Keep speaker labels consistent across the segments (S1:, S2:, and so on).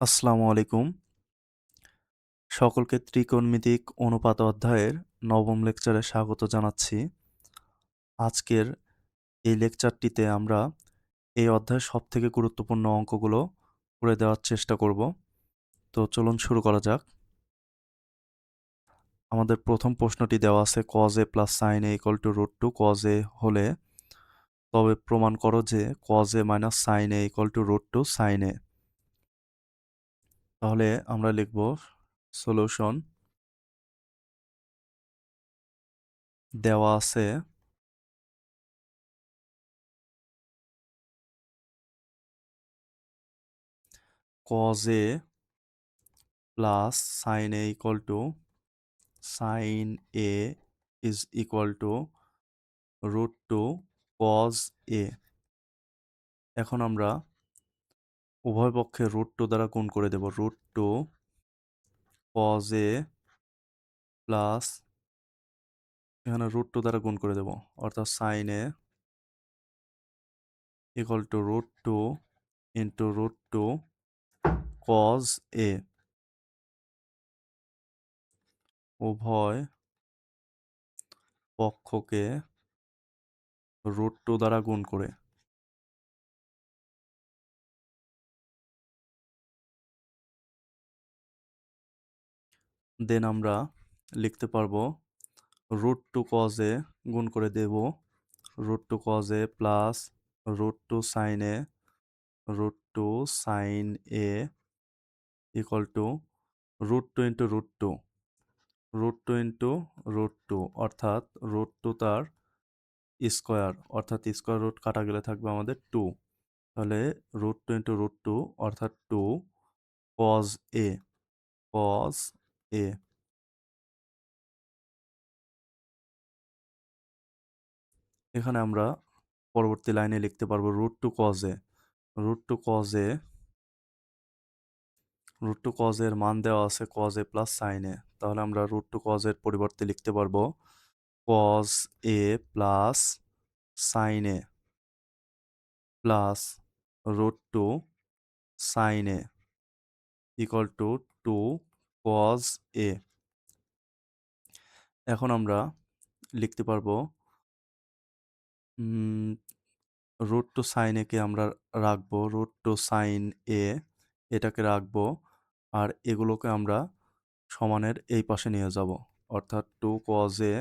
S1: আসসালামু আলাইকুম। সকলকে ত্রিকোণমিতিক অনুপাত অধ্যায়ের নবম লেকচারে স্বাগত জানাচ্ছি। আজকের এই লেকচারটিতে আমরা এই অধ্যায়ের সবথেকে গুরুত্বপূর্ণ অঙ্কগুলো করে দেওয়ার চেষ্টা করব। তো চলুন শুরু করা যাক। আমাদের প্রথম প্রশ্নটি দেওয়া আছে cos a plus sin a equal to √2 cos a হলে তবে প্রমাণ করো যে cos a minus sin a equal to √2 sin a। তাহলে আমরা লিখব সলিউশন। দেওয়া আছে cos a plus sin a equal to sin a is equal to √2 cos a। এখন আমরা উভয় পক্ষে √2 দ্বারা গুণ করে দেব। √2 cos a প্লাস এখানে √2 দ্বারা গুণ করে দেব, অর্থাৎ sin a equal to √2 into √2 cos a। উভয় পক্ষকে √2 দ্বারা গুণ করে দেন আমরা লিখতে পারবো √2 cos a গুণ করে দেব √2 cos a plus √2 sin a √2 sin a equal to √2 into √2 √2 into √2 অর্থাৎ √2 তার স্কোয়ার, অর্থাৎ স্কোয়ার রুট কাটা গেলে থাকবে আমাদের 2। তাহলে √2 into √2 অর্থাৎ 2 cos a cos a। এখানে আমরা পরবর্তী লাইনে লিখতে পারবো √2 cos a √2 cos a √2 cos এর মান দেওয়া আছে cos a plus sin a। তাহলে আমরা √2 cos এর পরিবর্তে লিখতে পারবো cos a plus sin a plus √2 sin a equal to 2 cos a। এখন আমরা লিখতে পারবো √2 sin a কে আমরা রাখবো, √2 sin a এটাকে রাখবো, আর এগুলোকে আমরা সমানের এই পাশে নিয়ে যাব, অর্থাৎ 2 cos a।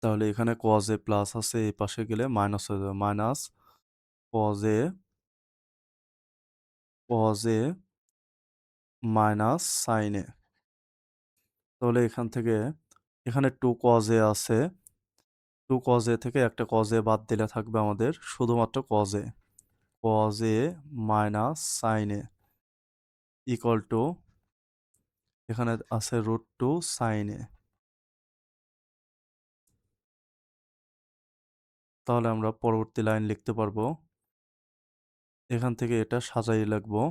S1: তাহলে এখানে cos a প্লাস আছে, এই পাশে গেলে মাইনাস হয়ে যাবে, minus cos a minus sin a। তাহলে এখান থেকে এখানে 2 cos a আছে, 2 cos a থেকে একটা cos a বাদ দিলে থাকবে আমাদের শুধুমাত্র cos a minus sin a equal two এখানে আছে √2 sin a। তাহলে আমরা পরবর্তী লাইন লিখতে পারবো, এখান থেকে এটা সাজাই লিখবো,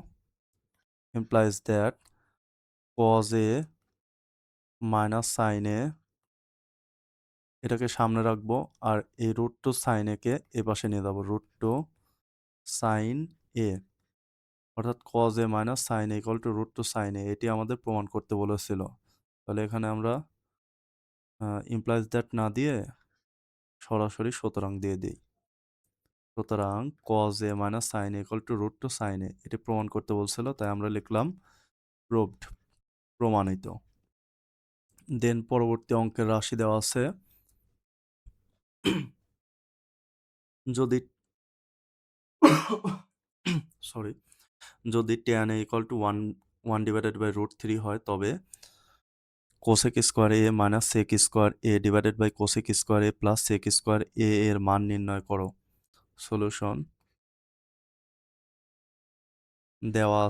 S1: implies that cos a minus sin a এটাকে সামনে রাখবো, আর এই √2 sin a কে এ পাশে নিয়ে যাবো, √2 sin a অর্থাৎ cos a minus sin a equal two √2 sin a। এটি আমাদের প্রমাণ করতে বলেছিল। তাহলে এখানে আমরা implies that না দিয়ে সরাসরি সুতরাং দিয়ে দিই। সুতরাং cos a minus sin a equal two √2 sin a এটি প্রমাণ করতে বলছিল, তাই আমরা লিখলাম প্রুভড, প্রমাণিত। দেন পরবর্তী অঙ্কের রাশি দেওয়া আছে, যদি সরি যদি tan a equal to 1 divided by √3 হয়, তবে cosec square a minus sec square a divided by cosec square a plus sec square a এর মান নির্ণয় করো। সলিউশন। দেওয়া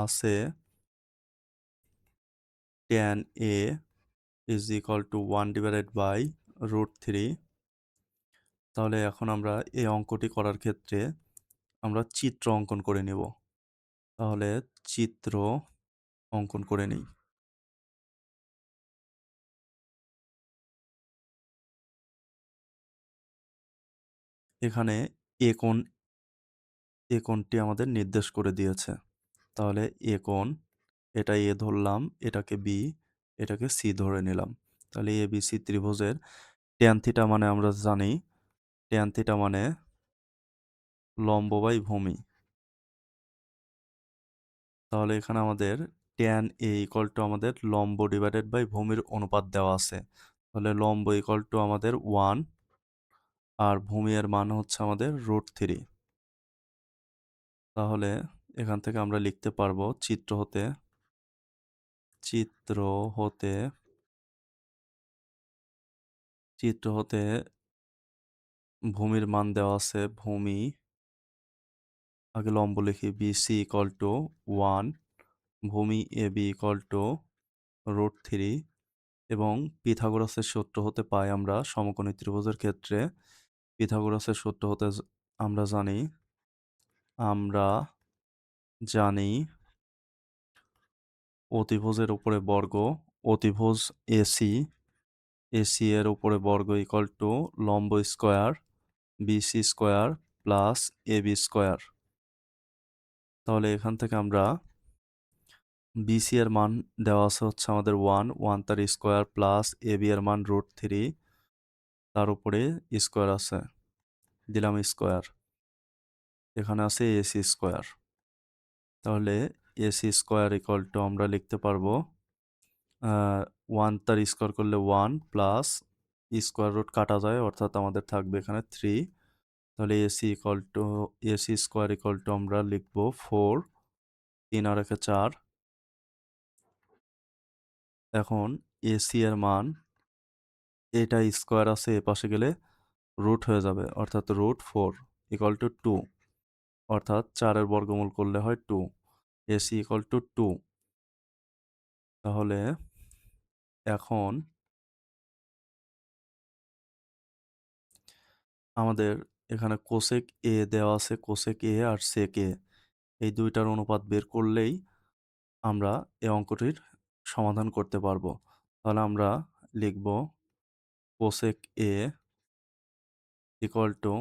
S1: আছে tan a is equal to 1 divided by √3। তাহলে এখন আমরা এই অঙ্কটি করার ক্ষেত্রে আমরা চিত্র অঙ্কন করে নেব। তাহলে চিত্র অঙ্কন করে নিই। এখানে এ কোণ এ কোণটি আমাদের নির্দেশ করে দিয়েছে। তাহলে এ কোণ, এটা এ ধরলাম, এটাকে বি, এটাকে সি ধরে নিলাম। তাহলে এবিসি ত্রিভুজের ট্যান থিটা মানে আমরা জানি, ট্যান থিটা মানে লম্ব বাই ভূমি। তাহলে এখানে আমাদের ট্যান এ ইকুয়াল টু আমাদের লম্ব ডিভাইডেড বাই ভূমির অনুপাত দেওয়া আছে। তাহলে লম্ব ইকুয়াল টু আমাদের 1 আর ভূমি এর মান হচ্ছে আমাদের √3। তাহলে এখান থেকে আমরা লিখতে পারবো চিত্র হতে চিত্র হতে ভূমির মান দেওয়া আছে। ভূমি, আগে লম্ব লিখি, বিসি ইকুয়াল টু 1, ভূমি এবি ইকুয়াল টু √3 এবং পিথাগোরাসের সূত্র হতে পাই আমরা সমকোণী ত্রিভুজের ক্ষেত্রে পিথাগোরাসের সূত্র হতে আমরা জানি অতিভুজের উপরে বর্গ, অতিভুজ এসি এর উপরে বর্গ ইকুয়াল টু লম্ব square BC square plus AB square. তাহলে এখান থেকে আমরা বিসি এর মান দেওয়া আছে হচ্ছে আমাদের 1 তার স্কোয়ার প্লাস এবি এর মান √3, তার উপরে স্কোয়ার আছে, দিলাম স্কোয়ার, এখানে আছে এসি স্কোয়ার। তাহলে এসি স্কোয়ার ইকুয়াল টু আমরা লিখতে পারবো 1 তার স্কোয়ার করলে 1 প্লাস স্কোয়ার রুট কাটা যায়, অর্থাৎ আমাদের থাকবে এখানে 3। তাহলে এসি স্কোয়ার ইকুয়াল টু আমরা লিখবো 4, 3 আর 1 4। এখন এসি এর মান, এটা স্কোয়ার আছে এ পাশে গেলে রুট হয়ে যাবে, অর্থাৎ √4 ইকুয়াল টু 2, অর্থাৎ 4 বর্গমূল করলে হয় 2। AC equal to 2। তাহলে এখন আমাদের এখানে কোসেক এ দেওয়া আছে, কোসেক এ আর সেক এ, এই দুইটার অনুপাত বের করলেই আমরা এই অঙ্কটির সমাধান করতে পারবো। তাহলে আমরা লিখব কোসেক এ ইকুয়াল টু,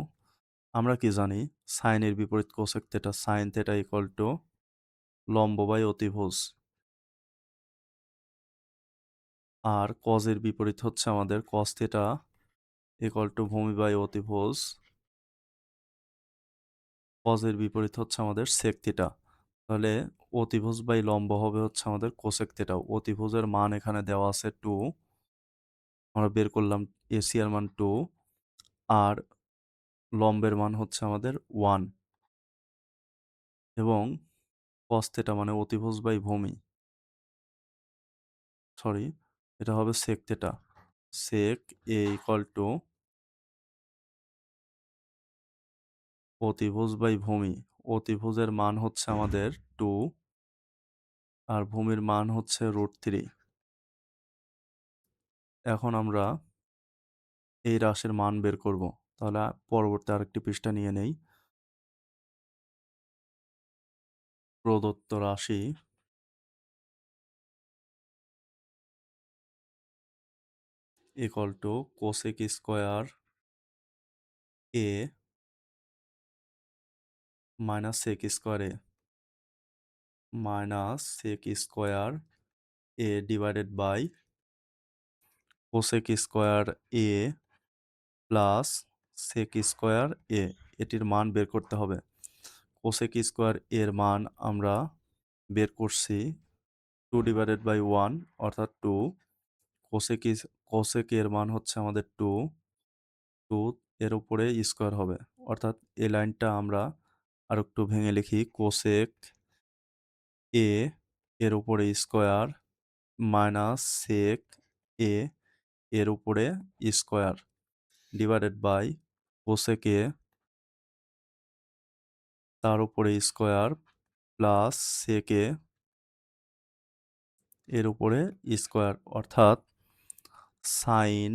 S1: আমরা কি জানি সাইনের বিপরীত cosec theta, sine theta equal to লম্ব বাই অতিভুজ, আর কজের বিপরীত হচ্ছে আমাদের কস থিটা ইকুয়াল টু ভূমি বাই অতিভুজ, কজের বিপরীত হচ্ছে আমাদের সেক থিটা। তাহলে অতিভুজ বাই লম্ব হবে হচ্ছে আমাদের কোসেক থিটা। অতিভুজের মান এখানে দেওয়া আছে 2, আমরা বের করলাম এসি এর মান 2 আর লম্বের মান হচ্ছে আমাদের 1 এবং কস থিটা মানে অতিভুজ বাই ভূমি, সরি এটা হবে sec theta, sec A equal to অতিভুজ বাই ভূমি। অতিভুজের মান হচ্ছে আমাদের 2 আর ভূমির মান হচ্ছে √3। এখন আমরা এই রাশির মান বের করব। তাহলে পরবর্তী আরেকটি পৃষ্ঠা নিয়ে নেই। প্রদত্ত রাশি equal to cosec square A minus sec square A minus sec square A divided by cosec square A plus sec square A, এটির মান বের করতে হবে। কোসেক স্কোয়ার এর মান আমরা বের করছি 2 ডিভাইডেড বাই 1 অর্থাৎ 2। কোসেক এর মান হচ্ছে আমাদের 2, এর উপরে স্কোয়ার হবে, অর্থাৎ এই লাইনটা আমরা আর একটু ভেঙে লিখি, কোসেক এ এর উপরে স্কোয়ার মাইনাস সেক এ এর উপরে square divided by cosec A তার উপরে স্কোয়ার প্লাস সেক এ এর উপরে স্কোয়ার, অর্থাৎ সাইন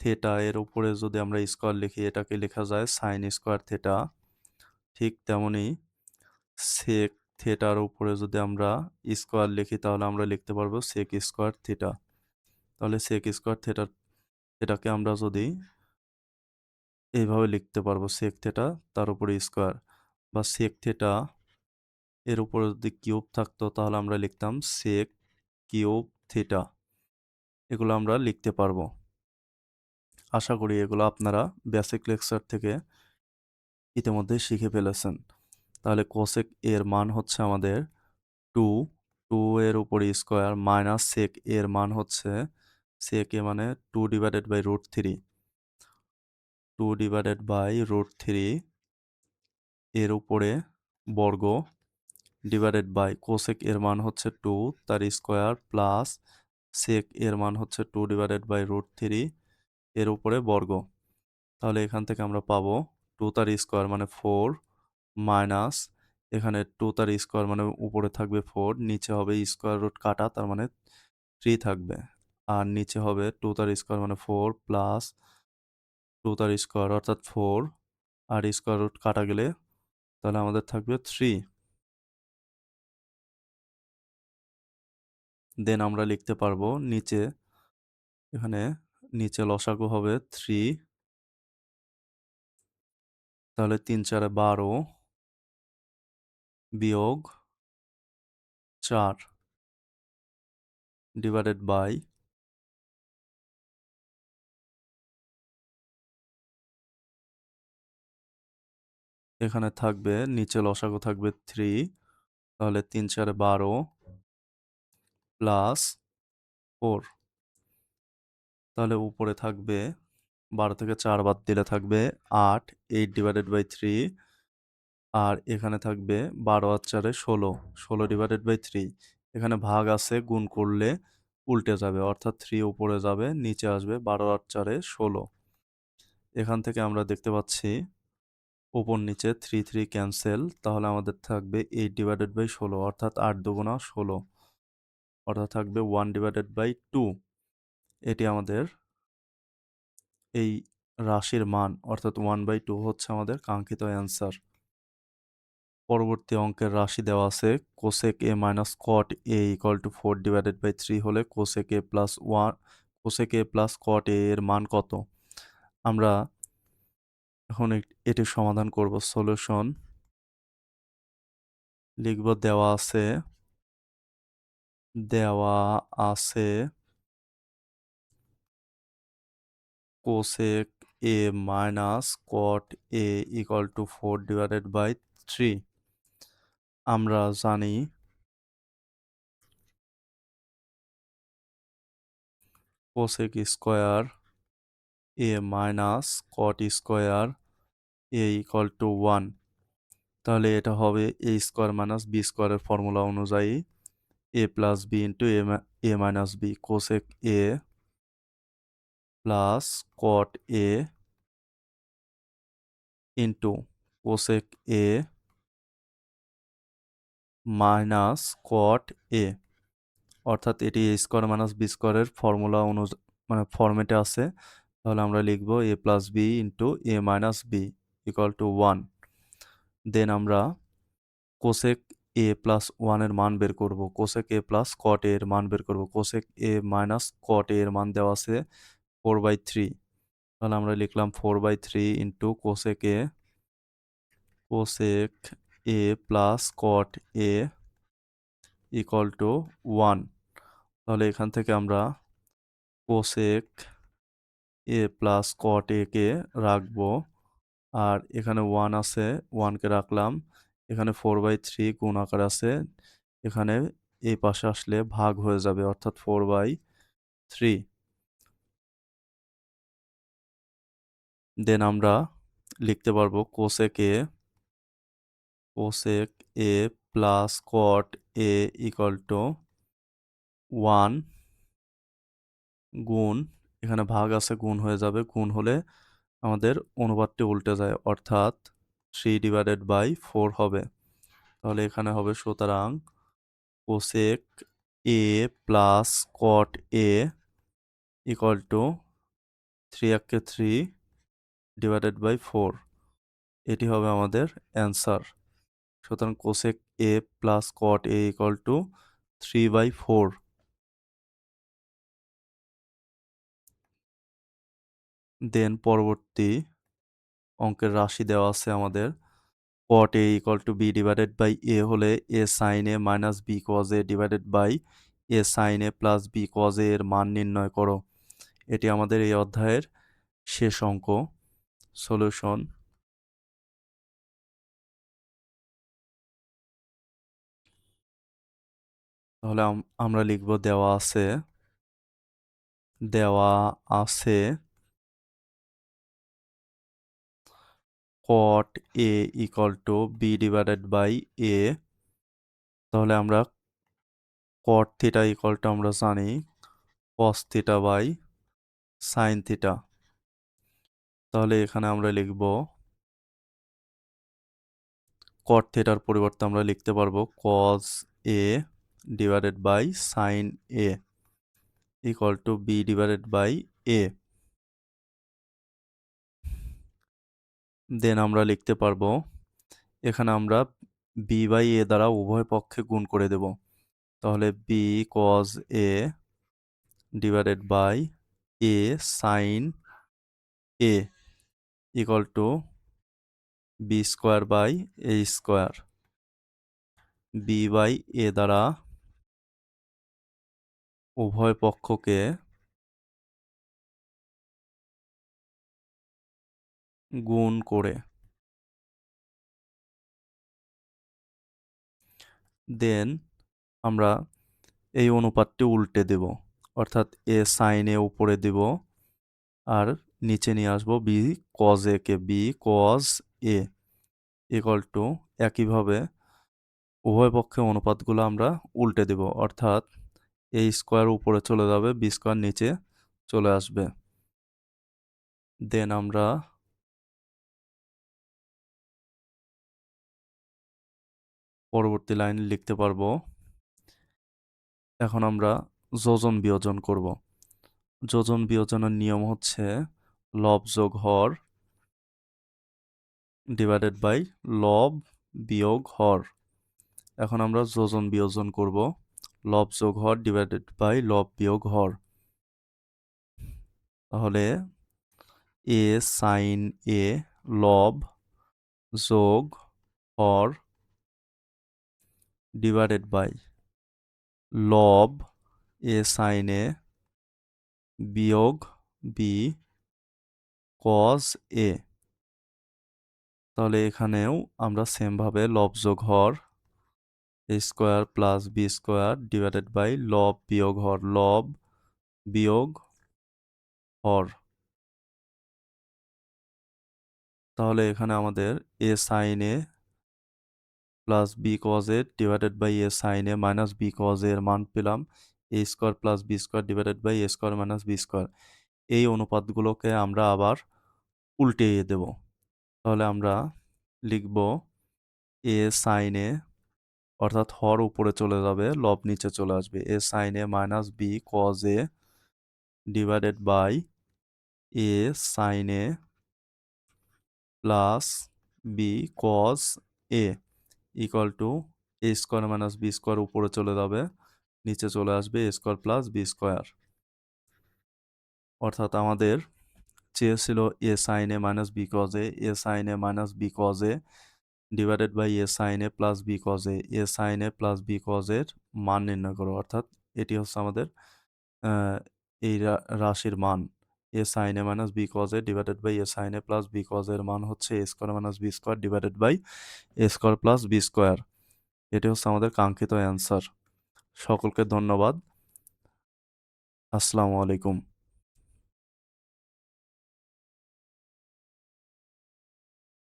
S1: থিটা এর উপরে যদি আমরা স্কোয়ার লিখি এটাকে লেখা যায় সাইন স্কোয়ার থিটা। ঠিক তেমনি সেক থিটার উপরে যদি আমরা স্কোয়ার লিখি তাহলে আমরা লিখতে পারবো সেক স্কোয়ার থিটা। তাহলে সেক স্কোয়ার থিটাকে আমরা যদি এইভাবে লিখতে পারবো sec থিটা তার উপরে স্কোয়ার, বা sec থিটা এর উপরে যদি কিউব থাকতো তাহলে আমরা লিখতাম sec কিউব থিটা। এগুলো আমরা লিখতে পারবো। আশা করি এগুলো আপনারা বেসিক লেকচার থেকে ইতিমধ্যে শিখে ফেলেছেন। তাহলে কোসেক এর মান হচ্ছে আমাদের 2, 2 এর উপরে স্কোয়ার মাইনাস sec এর মান হচ্ছে sec এ মানে 2 ডিভাইডেড বাই √3, 2 ডিভাইডেড বাই √3 এর উপরে বর্গ ডিভাইডেড বাই কোসেক এর মান হচ্ছে 2 তার স্কোয়ার প্লাস sec এর মান হচ্ছে 2 ডিভাইডেড বাই √3 এর উপরে বর্গ। তাহলে এখান থেকে আমরা পাবো 2 তার স্কোয়ার মানে 4 মাইনাস এখানে 2 তার স্কোয়ার মানে উপরে থাকবে 4, নিচে হবে স্কোয়ার রুট কাটা তার মানে 3 থাকবে, আর নিচে হবে 2 তার স্কোয়ার মানে 4 প্লাস 2 তার স্কোয়ার অর্থাৎ 4, আর স্কোয়ার রুট কাটা গেলে তাহলে আমাদের থাকবে 3। দেন আমরা লিখতে পারবো নিচে, এখানে নিচে লসাগু হবে 3, তাহলে 3 4 12 বিয়োগ 4 ডিভাইডেড বাই এখানে থাকবে নিচে লসাগু থাকবে 3, তাহলে 3 4 12 প্লাস 4, তাহলে উপরে থাকবে 12 থেকে 4 বাদ দিলে থাকবে 8, 8 ডিভাইডেড বাই 3, আর এখানে থাকবে 12 আর 4 16, 16 ডিভাইডেড বাই 3। এখানে ভাগ আছে, গুণ করলে উল্টে যাবে অর্থাৎ 3 উপরে যাবে, নিচে আসবে 12 আর 4 16। এখান থেকে আমরা দেখতে পাচ্ছি উপর নিচে 3 3 ক্যান্সেল, তাহলে আমাদের থাকবে 8 ডিভাইডেড বাই 16 অর্থাৎ 8 দুগুণা 16, অর্থাৎ থাকবে 1 ডিভাইডেড বাই 2। এটি আমাদের এই রাশির মান অর্থাৎ 1/2 হচ্ছে আমাদের কাঙ্ক্ষিত অ্যান্সার। পরবর্তী অঙ্কের রাশি দেওয়া আছে cosec A minus cot A equal to 4 divided by 3 হলে cosec A plus 1, cosec A plus cot A এর মান কত? আমরা এখন এটির সমাধান করব। সলিউশন লিখব দেওয়া আছে cosec A minus cot A equal to 4 divided by 3। আমরা জানি cosec square A minus cot square A equal to 1, তাহলে এটা হবে এ স্কোয়ার মাইনাস বি স্কোয়ারের ফর্মুলা অনুযায়ী A plus B into A minus B, cosec A plus cot A into cosec A minus cot A, অর্থাৎ এটি A square minus B স্কোয়ারের formula মানে ফর্মেটে আছে। তাহলে আমরা লিখব এ plus B into A minus B equal to 1। Then আমরা কোসেক এ প্লাস 1 এর মান বের করব, কোসেক এ প্লাস কট এর মান বের করব। কোসেক এ মাইনাস কট এর মান দেওয়া আছে 4/3, তাহলে আমরা লিখলাম 4/3 into cosec A plus cot A equal to 1। তাহলে এখান থেকে আমরা কোসেক এ প্লাস কট এ কে রাখবো, আর এখানে 1 আছে, 1 কে রাখলাম। এখানে 4/3 গুণ আকার আছে, এখানে এই পাশে আসলে ভাগ হয়ে যাবে অর্থাৎ 4/3। দেন আমরা লিখতে পারবো cosec A plus cot A equal to 1 গুণ, এখানে ভাগ আছে গুণ হয়ে যাবে, গুণ হলে আমাদের অনুপাতটি উল্টে যায় অর্থাৎ 3 ডিভাইডেড বাই 4 হবে। তাহলে এখানে হবে সুতরাং cosec A plus cot A equal two 3 একে 3 ডিভাইডেড বাই 4, এটি হবে আমাদের অ্যান্সার। সুতরাং cosec A plus cot A equal two 3/4। দেন পরবর্তী অঙ্কের রাশি দেওয়া আছে আমাদের। cot a equal to b divided by a হলে a sin a minus b cos a divided by a sin a plus b cos a এর মান নির্ণয় করো। এটি আমাদের এই অধ্যায়ের শেষ অঙ্ক। সলিউশন। তাহলে আমরা লিখব দেওয়া আছে cot a equal to b divided by a। তাহলে আমরা cot theta equal to আমরা জানি cos theta by sin theta। তাহলে এখানে আমরা লিখব cot theta এর পরিবর্তে আমরা লিখতে পারবো cos a divided by sin a equal to b divided by a। দেন আমরা লিখতে পারবো এখানে আমরা b বাই a দ্বারা উভয় পক্ষে গুণ করে দেব। তাহলে b cos a divided by a sin a equal to b square by a square। b by a দ্বারা উভয় পক্ষকে গুণ করে দেন আমরা এই অনুপাতটি উল্টে দেব, অর্থাৎ a sin a উপরে দেব আর নিচে নিয়ে আসবো b cos a K. b cos a equal to একইভাবে উভয় পক্ষে অনুপাতগুলো আমরা উল্টে দেব, অর্থাৎ a স্কোয়ার উপরে চলে যাবে, b স্কোয়ার নিচে চলে আসবে। দেন আমরা পরবর্তী লাইন লিখতে পারবো। এখন আমরা যোজন বিয়োজন করব। যোজন বিয়োজনের নিয়ম হচ্ছে লব যোগ হর ডিভাইডেড বাই লব বিয়োগ হর। এখন আমরা যোজন বিয়োজন করব লব যোগ হর ডিভাইডেড বাই লব বিয়োগ হর। তাহলে a sin a লব যোগ হর ডিভাইডেড বাই লব a sin a বিয়োগ b cos a। তাহলে এখানেও আমরা সেমভাবে লব যোগ হর a square plus b square divided by লব বিয়োগ হর লব বিয়োগ হর। তাহলে এখানে আমাদের a sin a plus b cos a divided by a sin a minus b cos a এর মান পেলাম a square plus b square divided by a square minus b square. এই অনুপাতগুলোকে আমরা আবার উল্টিয়ে দেব। তাহলে আমরা লিখব a sin a, অর্থাৎ হর উপরে চলে যাবে, লব নিচে চলে আসবে, a sin a minus b cos a divided by a sin a plus b cos a equal to a square minus b square উপরে চলে যাবে, নিচে চলে আসবে a square plus b square. অর্থাৎ আমাদের চেয়েছিল a sin a minus b cos a, a sin a minus b cos a divided by a sin a plus b cos a, a sin a plus b cos a এর মান নির্ণয় করো। অর্থাৎ এটি হচ্ছে আমাদের এই রাশির মান a sin a minus b cos a divided by a sin a plus b cos a এর মান হচ্ছে a square minus b square divided by a square plus b square. এটি হচ্ছে আমাদের কাঙ্ক্ষিত অ্যান্সার। সকলকে ধন্যবাদ। আসসালামু আলাইকুম।